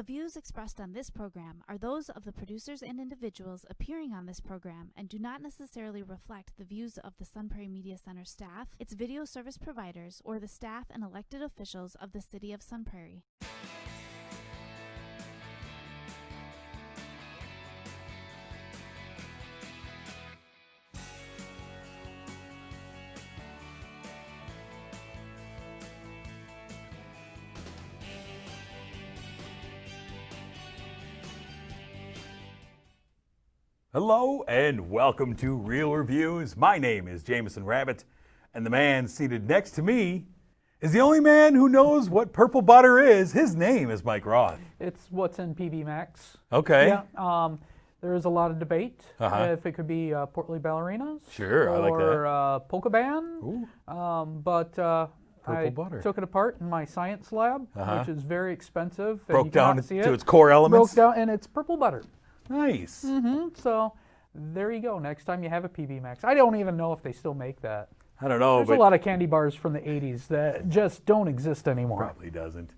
The views expressed on this program are those of the producers and individuals appearing on this program and do not necessarily reflect the views of the Sun Prairie Media Center staff, its video service providers, or the staff and elected officials of the City of Sun Prairie. Hello and welcome to Real Reviews. My name is Jameson Rabbit, and the man seated next to me is the only man who knows what purple butter is. His name is Mike Roth. It's what's in HBO Max. Okay. Yeah. There is a lot of debate if it could be portly ballerinas. Sure, I like that. Or polka band. Ooh. I butter. took it apart in my science lab, which is very expensive. and Broke you down cannot see to it. its core elements. Broke down, and it's purple butter. Nice. So there you go. Next time you have a PB Max. I don't even know if they still make that. I don't know, There's but a lot of candy bars from the 80s that just don't exist anymore. probably doesn't.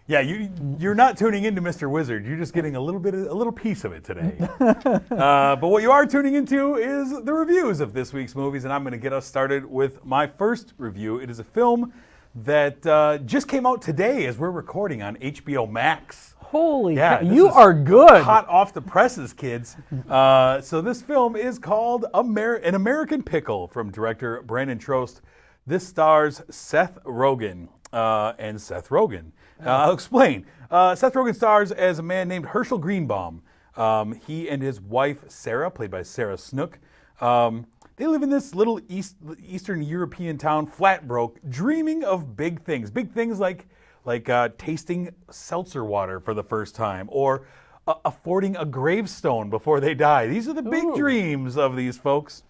Yeah, you're not tuning into Mr. Wizard. You're just getting a little piece of it today. But what you are tuning into is the reviews of this week's movies, and I'm going to get us started with my first review. It is a film that just came out today as we're recording on HBO Max. Holy Yeah, cow, this you is are good. Hot off the presses, kids. So this film is called An American Pickle from director Brandon Trost. This stars Seth Rogen and Seth Rogen. I'll explain. Seth Rogen stars as a man named Herschel Greenbaum. He and his wife, Sarah, played by Sarah Snook, they live in this little Eastern European town, flat broke, dreaming of big things. Big things like tasting seltzer water for the first time, or affording a gravestone before they die. These are the big dreams of these folks.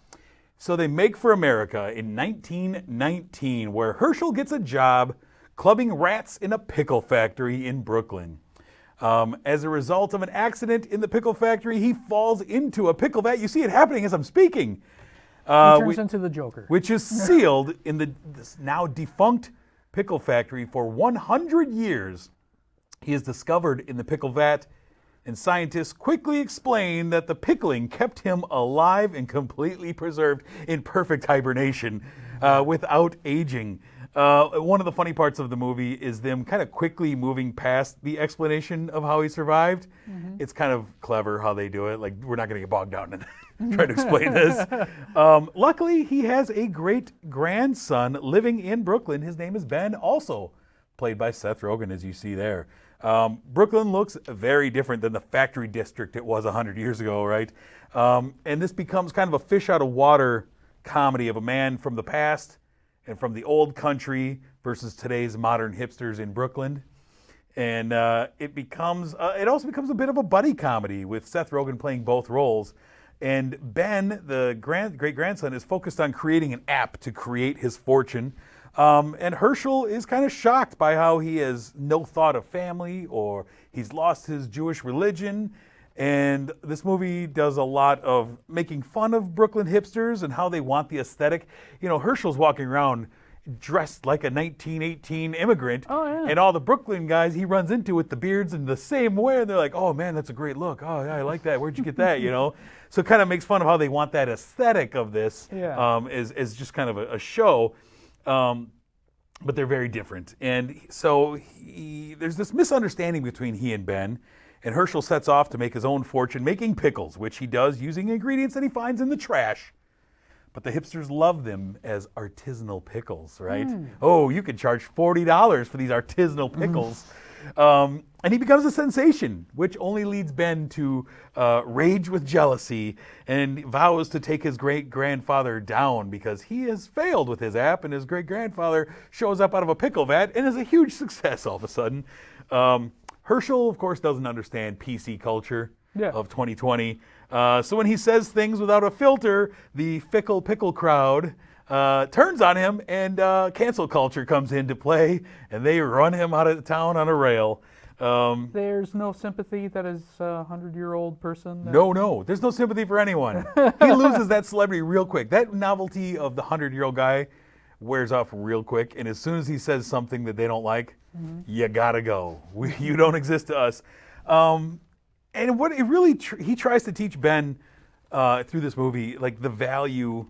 So they make for America in 1919, where Herschel gets a job clubbing rats in a pickle factory in Brooklyn. As a result of an accident in the pickle factory, he falls into a pickle vat. You see it happening as I'm speaking. He turns into the Joker. Which is sealed in this now defunct pickle factory for 100 years. He is discovered in the pickle vat, and scientists quickly explain that the pickling kept him alive and completely preserved in perfect hibernation without aging. One of the funny parts of the movie is them kind of quickly moving past the explanation of how he survived. It's kind of clever how they do it. Like, we're not going to get bogged down and try to explain this. Luckily, he has a great grandson living in Brooklyn. His name is Ben, also played by Seth Rogen, as you see there. Brooklyn looks very different than the factory district it was 100 years ago, right? And this becomes kind of a fish out of water comedy of a man from the past and from the old country versus today's modern hipsters in Brooklyn. And it also becomes a bit of a buddy comedy with Seth Rogen playing both roles. And Ben, the great-grandson, is focused on creating an app to create his fortune. And Herschel is kind of shocked by how he has no thought of family, or he's lost his Jewish religion. And this movie does a lot of making fun of Brooklyn hipsters and how they want the aesthetic. You know, Herschel's walking around dressed like a 1918 immigrant. Oh, yeah. And all the Brooklyn guys he runs into with the beards and the same wear, they're like, oh man, that's a great look. Oh yeah, I like that. Where'd you get that? You know? So it kind of makes fun of how they want that aesthetic of this as just kind of a show. But they're very different. And so there's this misunderstanding between he and Ben. And Herschel sets off to make his own fortune making pickles, which he does using ingredients that he finds in the trash. But the hipsters love them as artisanal pickles, right? Oh, you could charge $40 for these artisanal pickles. And he becomes a sensation, which only leads Ben to rage with jealousy and vows to take his great-grandfather down because he has failed with his app, and his great-grandfather shows up out of a pickle vat and is a huge success all of a sudden. Herschel, of course, doesn't understand PC culture of 2020. So when he says things without a filter, the fickle pickle crowd turns on him, and cancel culture comes into play, and they run him out of town on a rail. There's no sympathy that is a 100-year-old person? No. There's no sympathy for anyone. He loses that celebrity real quick. That novelty of the 100-year-old guy wears off real quick, and as soon as he says something that they don't like, you gotta go. You don't exist to us. And what it really he tries to teach Ben through this movie, like the value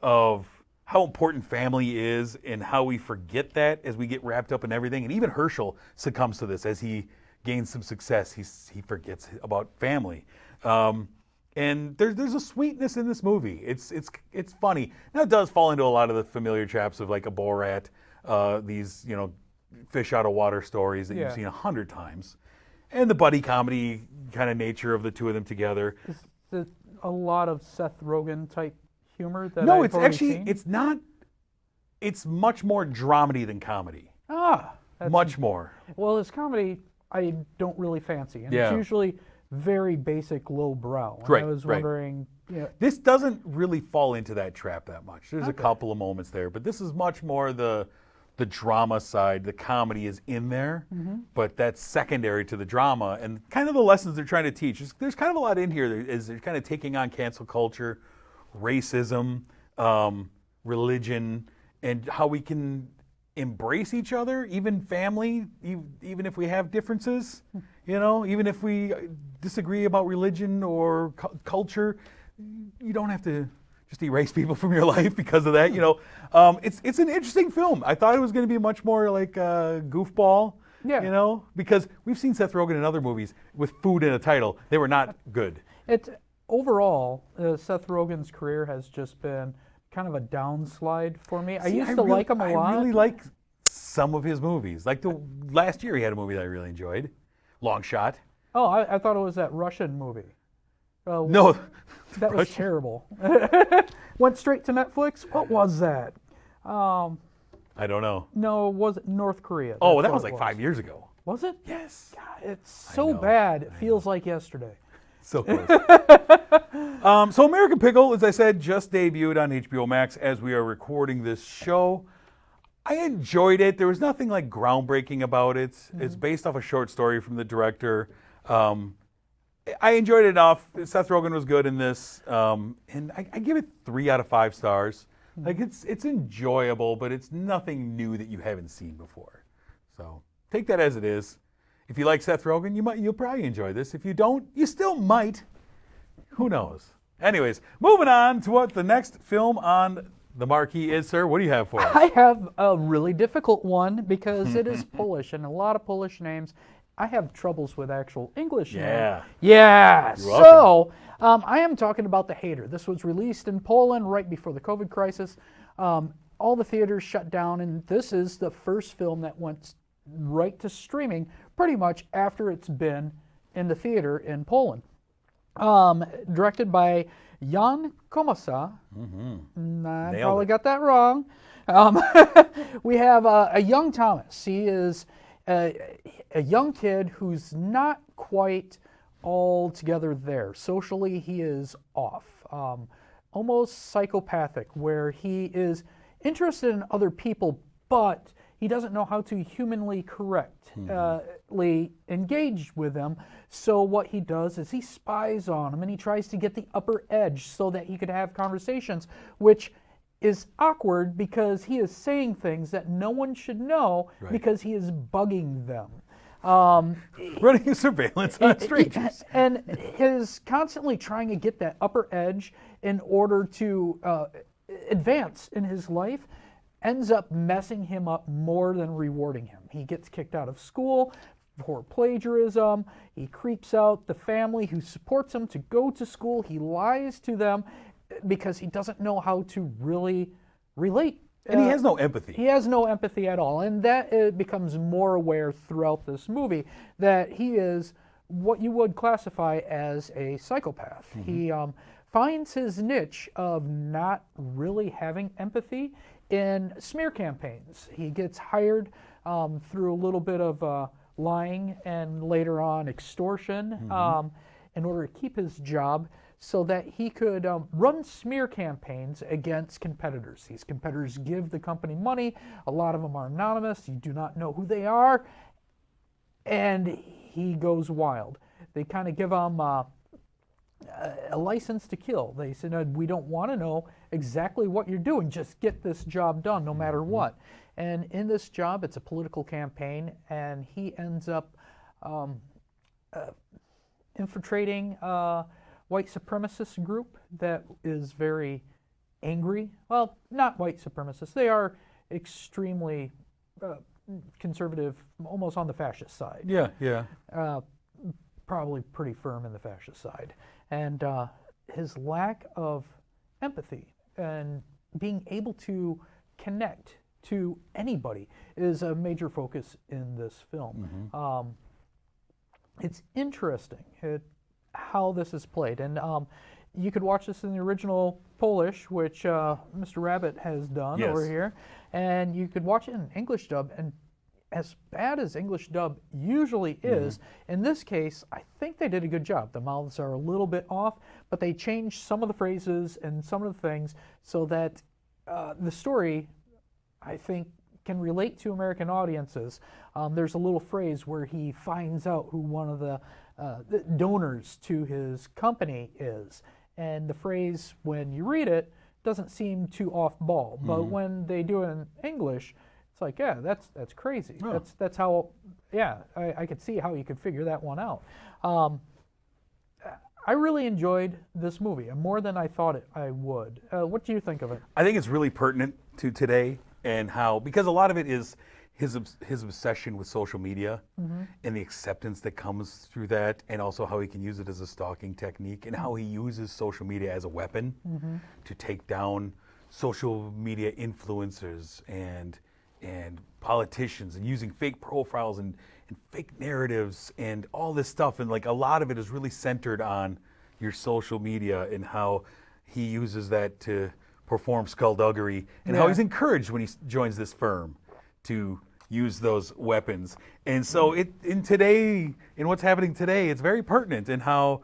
of how important family is and how we forget that as we get wrapped up in everything. And even Herschel succumbs to this as he gains some success. He forgets about family. And there's a sweetness in this movie. It's funny. Now it does fall into a lot of the familiar traps of like a Borat, these fish out of water stories that you've seen 100 times, and the buddy comedy kind of nature of the two of them together. Is it a lot of Seth Rogen type humor that No, I've it's already actually seen? it's not. It's much more dramedy than comedy. Much more. Well, his comedy I don't really fancy, and Yeah. it's usually very basic, lowbrow. And Right, I was right. wondering, This doesn't really fall into that trap that much. There's a couple of moments there, but this is much more the drama side. The comedy is in there, but that's secondary to the drama and kind of the lessons they're trying to teach. There's kind of a lot in here. They're kind of taking on cancel culture, racism, religion, and how we can embrace each other, even family, even if we have differences, even if we disagree about religion or culture, you don't have to just erase people from your life because of that. It's an interesting film. I thought it was going to be much more like a goofball. Yeah. Because we've seen Seth Rogen in other movies with food in a title. They were not good. Overall, Seth Rogen's career has just been kind of a downslide for me. I used to like him a lot. I really like some of his movies. Like last year, he had a movie that I really enjoyed, Long Shot. Oh, I thought it was that Russian movie. No, that was terrible. Went straight to Netflix. What was that? I don't know. No, was it North Korea? Oh, That's that what was it like 5 years ago. Was it? Yes. God, it's so know, bad. It feels like yesterday. So close. So American Pickle, as I said, just debuted on HBO Max as we are recording this show. I enjoyed it. There was nothing like groundbreaking about it. It's based off a short story from the director. I enjoyed it enough. Seth Rogen was good in this, and I give it 3 out of 5 stars. Like it's enjoyable, but it's nothing new that you haven't seen before. So take that as it is. If you like Seth Rogen, you'll probably enjoy this. If you don't, you still might. Who knows? Anyways, moving on to what the next film on the marquee is, sir. What do you have for us? I have a really difficult one because it is Polish and a lot of Polish names. I have troubles with actual English names. Yeah. You're So I am talking about The Hater. This was released in Poland right before the COVID crisis. All the theaters shut down, and this is the first film that went right to streaming pretty much after it's been in the theater in Poland. Directed by Jan Komasa. I probably got that wrong. We have a young Thomas. He is a young kid who's not quite all together there. Socially, he is off. Almost psychopathic, where he is interested in other people, but he doesn't know how to humanly correctly engage with them. So what he does is he spies on them and he tries to get the upper edge so that he could have conversations, which is awkward because he is saying things that no one should know because he is bugging them. Running a surveillance on strangers. And his constantly trying to get that upper edge in order to advance in his life ends up messing him up more than rewarding him. He gets kicked out of school for plagiarism. He creeps out the family who supports him to go to school. He lies to them because he doesn't know how to really relate. And he has no empathy. He has no empathy at all. And that becomes more aware throughout this movie that he is what you would classify as a psychopath. He finds his niche of not really having empathy in smear campaigns. He gets hired through a little bit of lying and later on extortion in order to keep his job so that he could run smear campaigns against competitors. These competitors give the company money. A lot of them are anonymous. You do not know who they are. And he goes wild. They kind of give him a license to kill. They said, we don't want to know exactly what you're doing. Just get this job done no matter what. And in this job, it's a political campaign, and he ends up infiltrating a white supremacist group that is very angry. Well, not white supremacists. They are extremely conservative, almost on the fascist side. Yeah. Probably pretty firm in the fascist side. And his lack of empathy and being able to connect to anybody is a major focus in this film. It's interesting how this is played. And you could watch this in the original Polish, which Mr. Rabbit has done over here. And you could watch it in English dub. And as bad as English dub usually is, in this case, I think they did a good job. The mouths are a little bit off, but they changed some of the phrases and some of the things so that the story, I think, can relate to American audiences. There's a little phrase where he finds out who one of the donors to his company is. And the phrase, when you read it, doesn't seem too off ball. But when they do it in English, it's like, yeah, that's crazy. Oh. That's how, I could see how you could figure that one out. I really enjoyed this movie, more than I thought I would. What do you think of it? I think it's really pertinent to today, and how, because a lot of it is his obsession with social media and the acceptance that comes through that, and also how he can use it as a stalking technique, and how he uses social media as a weapon to take down social media influencers and politicians, and using fake profiles and fake narratives and all this stuff. And like, a lot of it is really centered on your social media and how he uses that to perform skullduggery, and how he's encouraged when he joins this firm to use those weapons. And so in what's happening today, it's very pertinent in how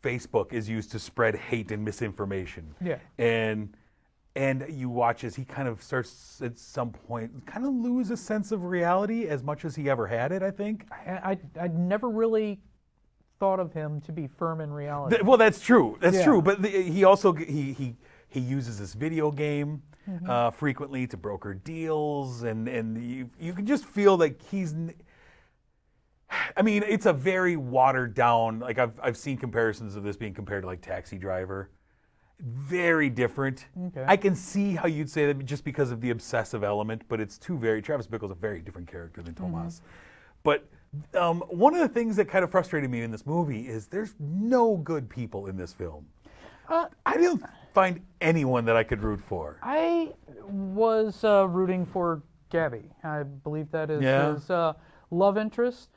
Facebook is used to spread hate and misinformation. Yeah. And you watch as he kind of starts at some point kind of lose a sense of reality as much as he ever had it, I think. I'd never really thought of him to be firm in reality. Well, that's true. That's true. But he also he uses this video game frequently to broker deals, and you can just feel like he's. I mean, it's a very watered down. Like, I've seen comparisons of this being compared to like Taxi Driver. Very different. Okay. I can see how you'd say that just because of the obsessive element, but it's Travis Bickle's a very different character than Tomas. But one of the things that kind of frustrated me in this movie is there's no good people in this film. I didn't find anyone that I could root for. I was rooting for Gabby. I believe that is his love interest.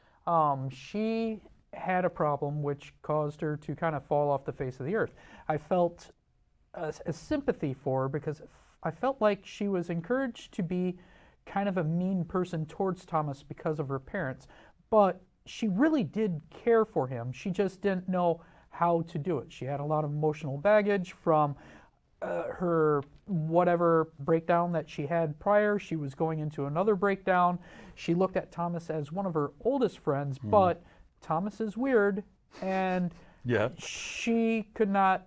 She had a problem which caused her to kind of fall off the face of the earth. I felt a sympathy for her because I felt like she was encouraged to be kind of a mean person towards Thomas because of her parents, but she really did care for him. She just didn't know how to do it. She had a lot of emotional baggage from her whatever breakdown that she had prior. She was going into another breakdown. She looked at Thomas as one of her oldest friends, but Thomas is weird, and she could not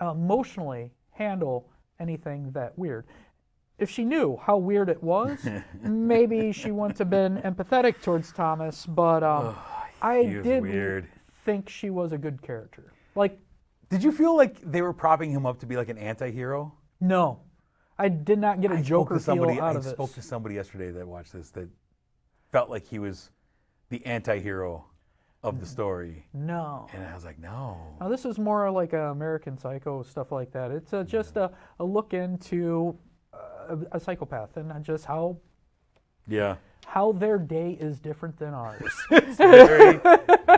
emotionally handle anything that weird. If she knew how weird it was, maybe she wouldn't have been empathetic towards Thomas, but I did think she was a good character. Like, did you feel like they were propping him up to be like an anti-hero? No. I did not get a Joker feel out of it. I spoke to somebody yesterday that watched this that felt like he was the anti-hero of the story. No. And I was like, no. Now, this is more like American Psycho, stuff like that. It's just a look into a psychopath and just how their day is different than ours. It's very,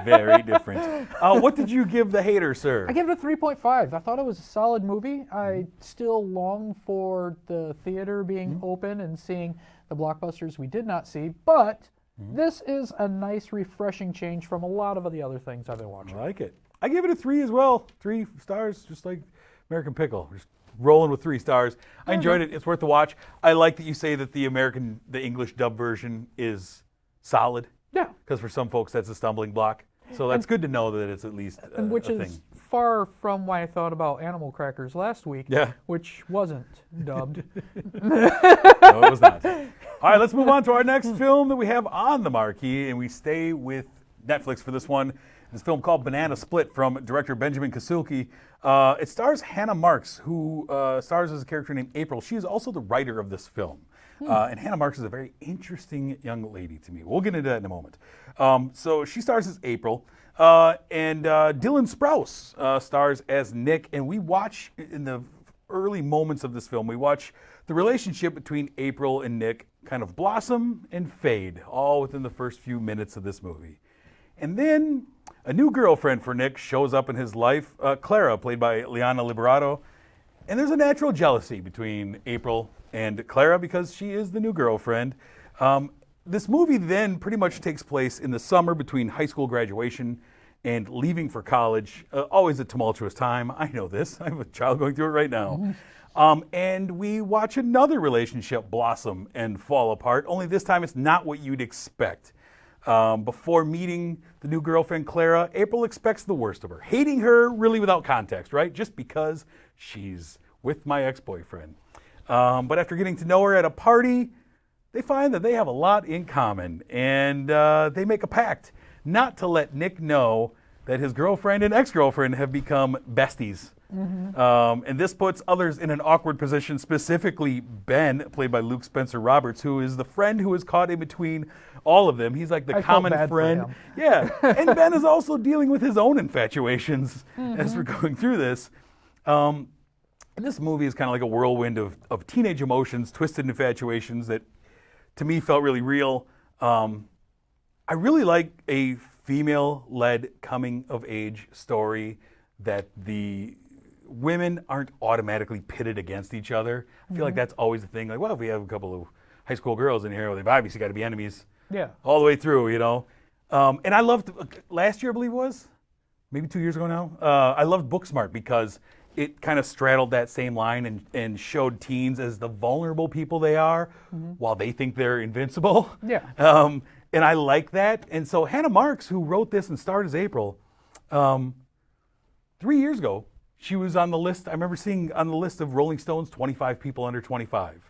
very different. What did you give The Hater, sir? I gave it a 3.5. I thought it was a solid movie. I still long for the theater being open and seeing the blockbusters we did not see, but this is a nice, refreshing change from a lot of the other things I've been watching. I like it. I gave it a 3 as well. 3 stars, just like American Pickle. Just rolling with 3 stars. I enjoyed it. It's worth the watch. I like that you say that the English dub version is solid. Yeah. Because for some folks, that's a stumbling block. So that's good to know that it's at least a which is thing. Far from what I thought about Animal Crackers last week, which wasn't dubbed. No, it was not. All right, let's move on to our next film that we have on the marquee, and we stay with Netflix for this one. This film called Banana Split from director Benjamin Kasulki. It stars Hannah Marks, who stars as a character named April. She is also the writer of this film. And Hannah Marks is a very interesting young lady to me. We'll get into that in a moment. So she stars as April. And Dylan Sprouse stars as Nick. And we watch, in the early moments of this film, we watch the relationship between April and Nick kind of blossom and fade, all within the first few minutes of this movie. And then a new girlfriend for Nick shows up in his life, Clara, played by Liana Liberato. And there's a natural jealousy between April and Clara because she is the new girlfriend. This movie then pretty much takes place in the summer between high school graduation and leaving for college. Always a tumultuous time. I know this. I have a child going through it right now. And we watch another relationship blossom and fall apart, only this time it's not what you'd expect. Before meeting the new girlfriend, Clara, April expects the worst of her, hating her really without context, right? Just because she's with my ex-boyfriend. But after getting to know her at a party, they find that they have a lot in common, and they make a pact not to let Nick know that his girlfriend and ex-girlfriend have become besties. And this puts others in an awkward position, specifically Ben, played by Luke Spencer Roberts, who is the friend who is caught in between all of them. He's like the common friend. Yeah, and Ben is also dealing with his own infatuations as we're going through this. And this movie is kind of like a whirlwind of teenage emotions, twisted infatuations that, to me, felt really real. I really like a female-led coming-of-age story that the women aren't automatically pitted against each other. I feel like that's always the thing. Like, well, if we have a couple of high school girls in here, well, they've obviously got to be enemies all the way through, you know. And I loved, last year I believe it was, maybe 2 years ago now, I loved Booksmart because it kind of straddled that same line and showed teens as the vulnerable people they are while they think they're invincible. And I like that. And so Hannah Marks, who wrote this and starred as April, 3 years ago, she was on the list. I remember seeing on the list of Rolling Stone's 25 people under 25.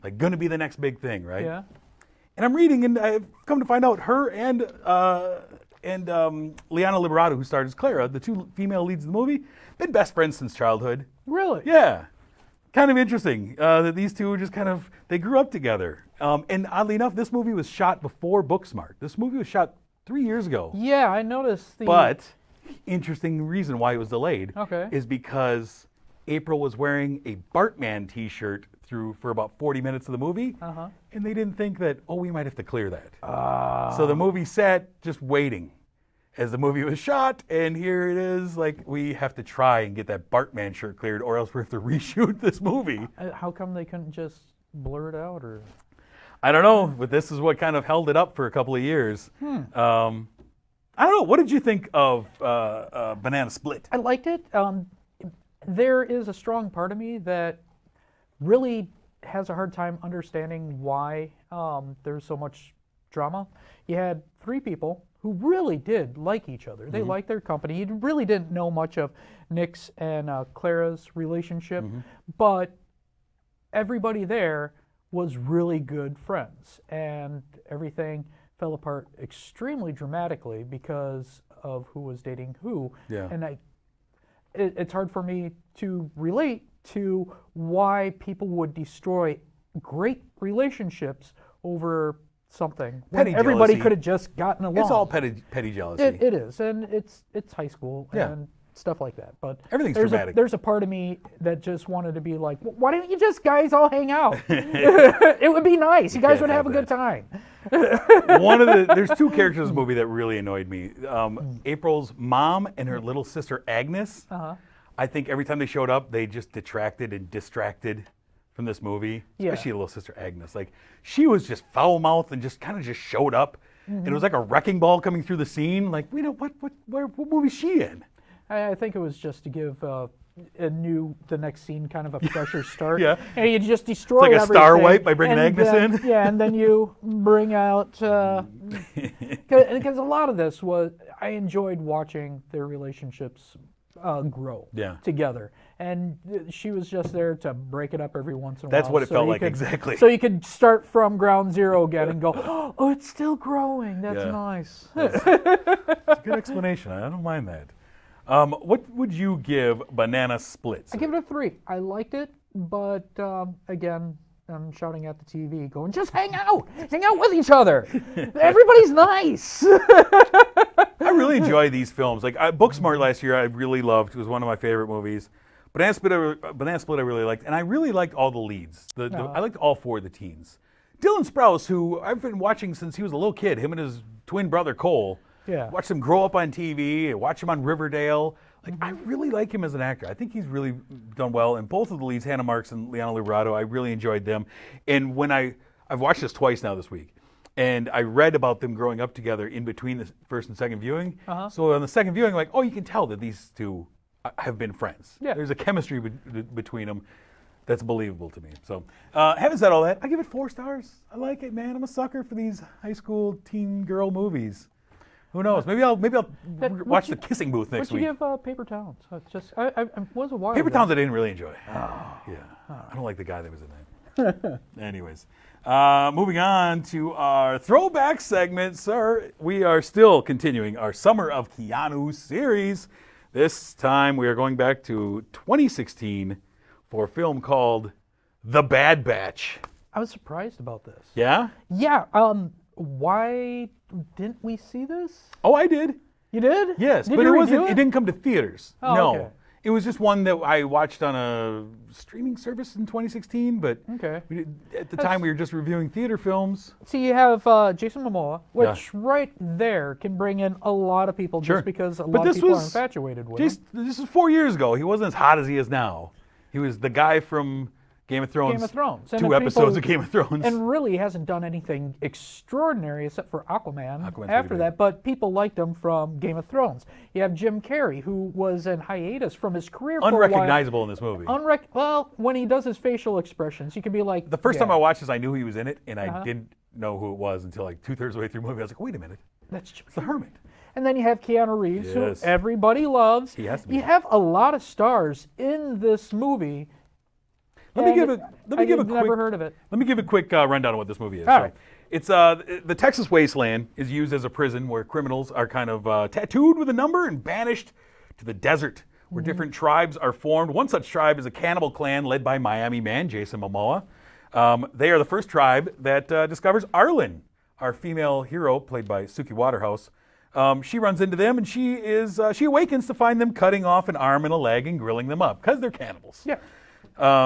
Like, gonna be the next big thing, right? Yeah. And I'm reading, and I've come to find out her and Liana Liberato, who starred as Clara, the two female leads in the movie, been best friends since childhood. Really? Yeah. Kind of interesting that these two just kind of, they grew up together. And oddly enough, this movie was shot before Booksmart. This movie was shot 3 years ago. Yeah, I noticed. But interesting reason why it was delayed Okay. is because April was wearing a Bartman t-shirt for about 40 minutes of the movie, and they didn't think that, we might have to clear that. So the movie sat just waiting as the movie was shot, and here it is, like, we have to try and get that Bartman shirt cleared, or else we have to reshoot this movie. How come they couldn't just blur it out, or? I don't know, but this is what kind of held it up for a couple of years. I don't know. What did you think of Banana Split? I liked it. There is a strong part of me that really has a hard time understanding why there's so much drama. You had three people who really did like each other. They liked their company. You really didn't know much of Nick's and Clara's relationship, but everybody there was really good friends, and everything fell apart extremely dramatically because of who was dating who. Yeah. And it's hard for me to relate to why people would destroy great relationships over something. Petty when everybody jealousy. could have just gotten along. It's all petty jealousy. It is, and it's high school and stuff like that. But Everything's there's dramatic. There's a part of me that just wanted to be like, why don't you just guys all hang out? It would be nice. You guys would have a good time. There's two characters in this movie that really annoyed me. April's mom and her little sister Agnes. I think every time they showed up, they just detracted and distracted from this movie. Especially little sister Agnes. Like, she was just foul-mouthed and just kind of just showed up. And it was like a wrecking ball coming through the scene. Like, what movie is she in? I think it was just to give the next scene kind of a fresher start. And you just destroy It's like a everything. star wipe by bringing Agnes in. Yeah, and then you bring out, because a lot of this was, I enjoyed watching their relationships grow Yeah. together. And she was just there to break it up every once in a while. That's what it felt you like, could- exactly. So you could start from ground zero again and go, oh, it's still growing. That's Yeah. nice. It's a good explanation. I don't mind that. What would you give Banana Splits? I give it a 3. I liked it, but again, I'm shouting at the TV, going, just hang out with each other. Everybody's nice. I really enjoy these films. Like Booksmart last year, I really loved. It was one of my favorite movies. Banana Split I really liked, and I really liked all the leads. I liked all 4 of the teens. Dylan Sprouse, who I've been watching since he was a little kid, him and his twin brother Cole. Yeah. Watched him grow up on TV. Watch him on Riverdale. Like I really like him as an actor. I think he's really done well. And both of the leads, Hannah Marks and Liana Liberato, I really enjoyed them. And when I've watched this twice now this week, and I read about them growing up together in between the first and second viewing. So on the second viewing, I'm like, oh, you can tell that these two have been friends. Yeah. There's a chemistry between them that's believable to me. So having said all that, I give it 4 stars. I like it, man. I'm a sucker for these high school teen girl movies. Who knows? Maybe I'll watch The Kissing Booth next week. What'd you give Paper Towns? I was a while Paper ago. Towns I didn't really enjoy. Yeah. I don't like the guy that was in that. Anyways. Moving on to our throwback segment, sir. We are still continuing our Summer of Keanu series. This time we are going back to 2016 for a film called The Bad Batch. I was surprised about this. Yeah? Yeah. Why didn't we see this? Oh, I did. You did? Yes, Did but you it review wasn't. It didn't come to theaters. Oh, no, okay. it was just one that I watched on a streaming service in 2016. But Okay. at the time, we were just reviewing theater films. See, you have Jason Momoa, which right there can bring in a lot of people Sure. just because a But lot of this people are was- infatuated with him. This was 4 years ago. He wasn't as hot as he is now. He was the guy from Game of Thrones. Game of Thrones. And 2 if episodes people- of Game of Thrones. And really hasn't done anything extraordinary except for Aquaman Aquaman's pretty after big. that, but people liked him from Game of Thrones. You have Jim Carrey, who was in hiatus from his career for a while. Unrecognizable in this movie. Well, when he does his facial expressions, you can be like... The first yeah, time I watched this, I knew he was in it, and I didn't know who it was until like 2/3 of the way through the movie. I was like, wait a minute, That's Jim it's the Hermit. And then you have Keanu Reeves, Yes. who everybody loves. He has to be. You have a lot of stars in this movie. Let me and give I've never heard of it. Let me give a quick rundown of what this movie is. All right. It's the Texas wasteland is used as a prison where criminals are kind of tattooed with a number and banished to the desert, where different tribes are formed. One such tribe is a cannibal clan led by Miami man Jason Momoa. They are the first tribe that discovers Arlen, our female hero, played by Suki Waterhouse. She runs into them, and she awakens to find them cutting off an arm and a leg and grilling them up because they're cannibals. Yeah.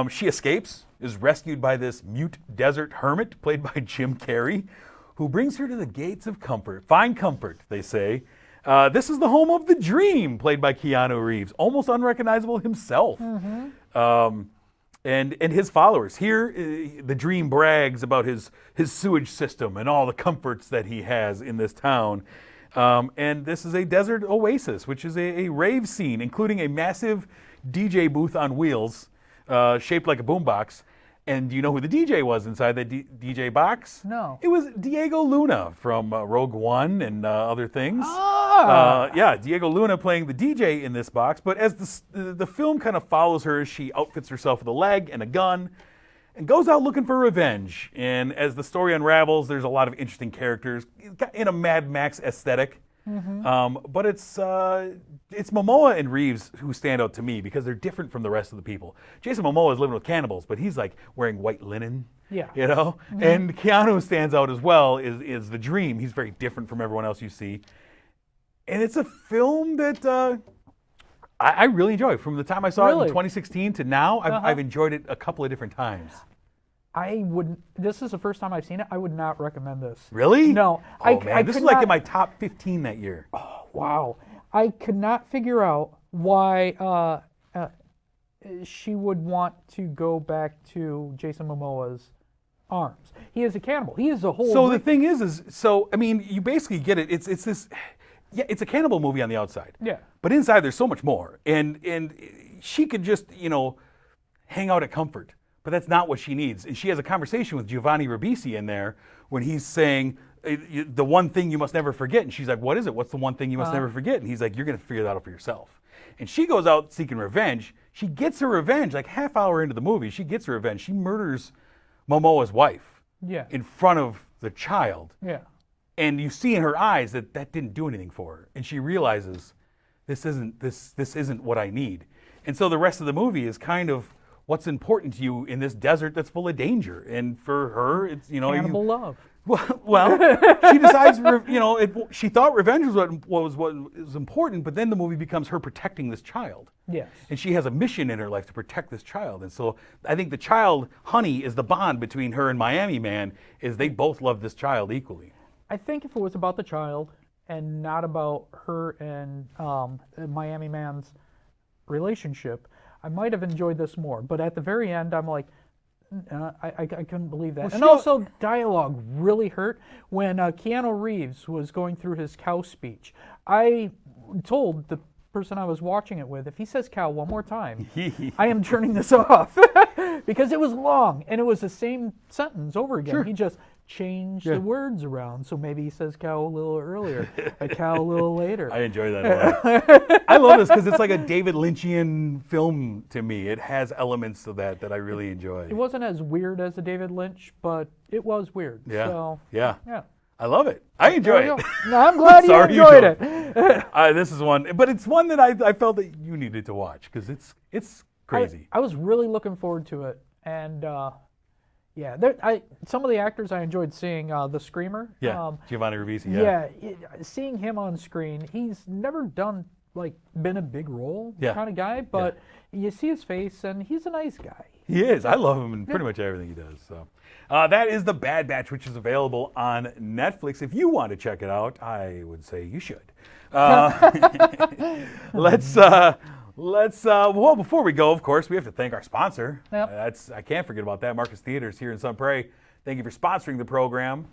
She escapes, is rescued by this mute desert hermit, played by Jim Carrey, who brings her to the gates of comfort. Find comfort, they say. This is the home of the Dream, played by Keanu Reeves, almost unrecognizable himself. And his followers. Here, the Dream brags about his sewage system and all the comforts that he has in this town. And this is a desert oasis, which is a rave scene, including a massive DJ booth on wheels, shaped like a boombox. And do you know who the DJ was inside that DJ box? No. It was Diego Luna from Rogue One and other things. Yeah, Diego Luna playing the DJ in this box. But as the film kind of follows her as she outfits herself with a leg and a gun and goes out looking for revenge. And as the story unravels, there's a lot of interesting characters in a Mad Max aesthetic. But it's Momoa and Reeves who stand out to me because they're different from the rest of the people. Jason Momoa is living with cannibals, but he's like wearing white linen. Yeah. You know? And Keanu stands out as well, is the Dream. He's very different from everyone else you see. And it's a film that I really enjoy. From the time I saw it in Really? 2016 to now, I've enjoyed it a couple of different times. I wouldn't. This is the first time I've seen it. I would not recommend this. Really? No. Oh, man. This could is like not- in my top 15 that year. Wow. I could not figure out why she would want to go back to Jason Momoa's arms. He is a cannibal. He is a whole. So the thing is I mean, you basically get it. It's this, yeah, it's a cannibal movie on the outside. Yeah. But inside there's so much more. And she could just, hang out at comfort. But that's not what she needs. And she has a conversation with Giovanni Ribisi in there when he's saying, the one thing you must never forget. And she's like, what is it? What's the one thing you must never forget? And he's like, you're going to figure that out for yourself. And she goes out seeking revenge. She gets her revenge, like half hour into the movie, she gets her revenge. She murders Momoa's wife in front of the child. Yeah. And you see in her eyes that didn't do anything for her. And she realizes this isn't what I need. And so the rest of the movie is kind of what's important to you in this desert that's full of danger. And for her, it's, Cannibal love. Well, she decides, she thought revenge was what was important, but then the movie becomes her protecting this child. Yes. And she has a mission in her life to protect this child. And so I think the child, Honey, is the bond between her and Miami Man, is they both love this child equally. I think if it was about the child and not about her and Miami Man's relationship, I might have enjoyed this more. But at the very end, I'm like, I couldn't believe that. And also, dialogue really hurt when Keanu Reeves was going through his cow speech. I told the person I was watching it with, if he says cow one more time, I am turning this off. Because it was long, and it was the same sentence over again. Sure. He just changed the words around, so maybe he says cow a little earlier, a cow a little later. I enjoy that a lot. I love this because it's like a David Lynchian film to me. It has elements of that I really enjoy. It wasn't as weird as a David Lynch, but it was weird. Yeah. So, yeah. Yeah. I love it. I enjoy it. No, I'm glad you enjoyed it. This is one, but it's one that I felt that you needed to watch because it's crazy. I was really looking forward to it, and some of the actors I enjoyed seeing. The Screamer. Yeah, Giovanni Ribisi. Yeah, seeing him on screen, he's never been a big role kind of guy, but you see his face, and he's a nice guy. He is. I love him in pretty much everything he does. So, that is The Bad Batch, which is available on Netflix. If you want to check it out, I would say you should. Well, before we go, of course, we have to thank our sponsor. Yep. I can't forget about that. Marcus Theaters here in Sun Prairie. Thank you for sponsoring the program.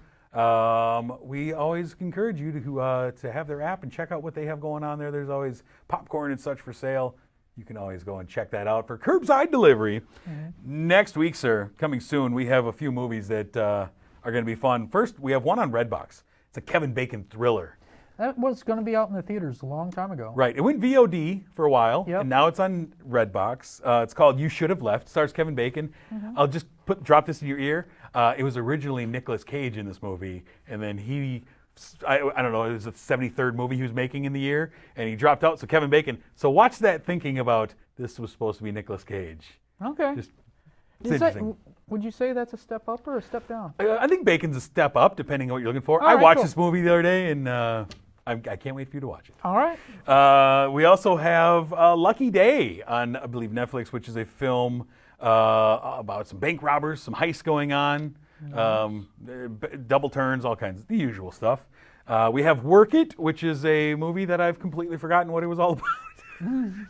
We always encourage you to have their app and check out what they have going on there. There's always popcorn and such for sale. You can always go and check that out for curbside delivery. Mm-hmm. Next week, sir, coming soon, we have a few movies that are going to be fun. First, we have one on Redbox. It's a Kevin Bacon thriller. That was going to be out in the theaters a long time ago. Right. It went VOD for a while, Yep. and now it's on Redbox. It's called You Should Have Left. Stars Kevin Bacon. Mm-hmm. I'll just drop this in your ear. It was originally Nicolas Cage in this movie, and then I don't know, it was the 73rd movie he was making in the year, and he dropped out. So Kevin Bacon. So watch that thinking about this was supposed to be Nicolas Cage. Okay. It's interesting. Would you say that's a step up or a step down? I think Bacon's a step up, depending on what you're looking for. All I right, watched cool. this movie the other day, and I can't wait for you to watch it. All right. We also have Lucky Day on, I believe, Netflix, which is a film about some bank robbers, some heists going on, double turns, all kinds of the usual stuff. We have Work It, which is a movie that I've completely forgotten what it was all about.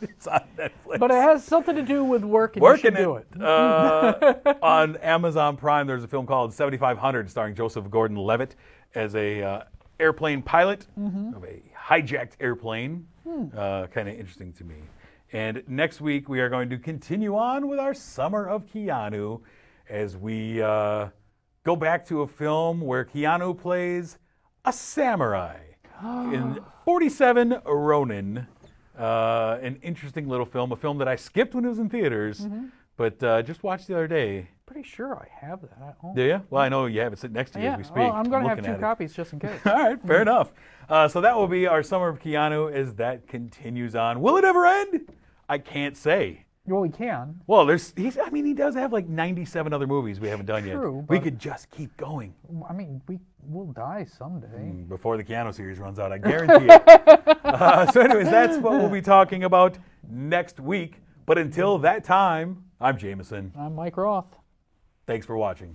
It's on Netflix. But it has something to do with work, and Working you should do it. On Amazon Prime, there's a film called 7500 starring Joseph Gordon-Levitt as a airplane pilot of a hijacked airplane. Kind of interesting to me. And next week, we are going to continue on with our Summer of Keanu as we go back to a film where Keanu plays a samurai in 47 Ronin. An interesting little film, a film that I skipped when it was in theaters, but just watched the other day. Pretty sure I have that at home. Do you? Well, I know you have it sitting next to you as we speak. Well, I'm going to have looking 2 at it. copies just in case. All right, fair enough. So that will be our Summer of Keanu as that continues on. Will it ever end? I can't say. Well, we can. Well, he does have like 97 other movies we haven't done yet. True, We but- could just keep going I mean, we'll die someday. before the Keanu series runs out. I guarantee it. So anyways, that's what we'll be talking about next week. But until that time, I'm Jameson. I'm Mike Roth. Thanks for watching.